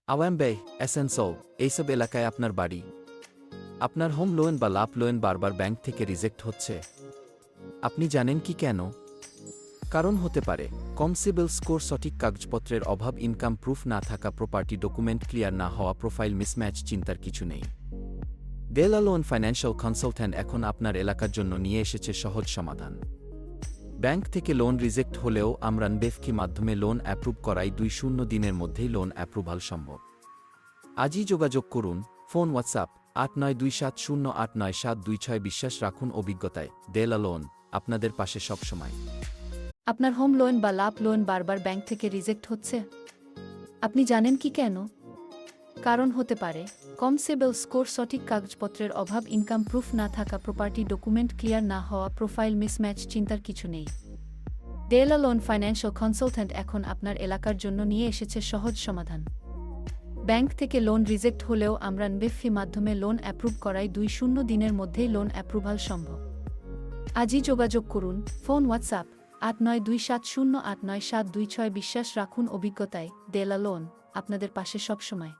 আওয়ামবে, অ্যাসেনসোল, এইসব এলাকায় আপনার বাড়ি, আপনার হোম লোন বা লাভ লোন বারবার ব্যাংক থেকে রিজেক্ট হচ্ছে। আপনি জানেন কি কেন? কারণ হতে পারে কম সিবিল স্কোর, সঠিক কাগজপত্রের অভাব, ইনকাম প্রুফ না থাকা, প্রপার্টি ডকুমেন্ট ক্লিয়ার না হওয়া, প্রোফাইল মিসম্যাচ। চিন্তার কিছু নেই। দেলা লোন ফাইন্যান্সিয়াল কনসালট্যান্ট এখন আপনার এলাকার জন্য নিয়ে এসেছে সহজ সমাধান। ব্যাংক থেকে লোন রিজেক্ট হলেও আমরা বেফকি মাধ্যমে লোন অ্যাপ্রুভ করাই 20 দিনের মধ্যেই লোন অ্যাপ্রুভাল সম্ভব। আজই যোগাযোগ করুন। Phone, WhatsApp 8927089726। বিশ্বাস রাখুন অভিজ্ঞতায়। দেলা লোন, আপনাদের পাশে সবসময়। আপনার হোম লোন বা লাভ লোন বারবার ব্যাংক থেকে রিজেক্ট হচ্ছে। আপনি জানেন কি কেন? কারণ হতে পারে কম সিবিল স্কোর, সঠিক কাগজপত্রের অভাব, ইনকাম প্রুফ না থাকা, প্রপার্টি ডকুমেন্ট ক্লিয়ার না হওয়া, প্রোফাইল মিসম্যাচ। চিন্তার কিছু নেই। দেলা লোন ফাইন্যান্সিয়াল কনসালট্যান্ট এখন আপনার এলাকার জন্য নিয়ে এসেছে সহজ সমাধান। ব্যাংক থেকে লোন রিজেক্ট হলেও আমরা বেফকি মাধ্যমে লোন অ্যাপ্রুভ করাই 20 দিনের মধ্যেই লোন অ্যাপ্রুভাল সম্ভব। আজই যোগাযোগ করুন। Phone, WhatsApp 8927089726। বিশ্বাস রাখুন অভিজ্ঞতায়। দেলা লোন, আপনাদের পাশে সবসময়।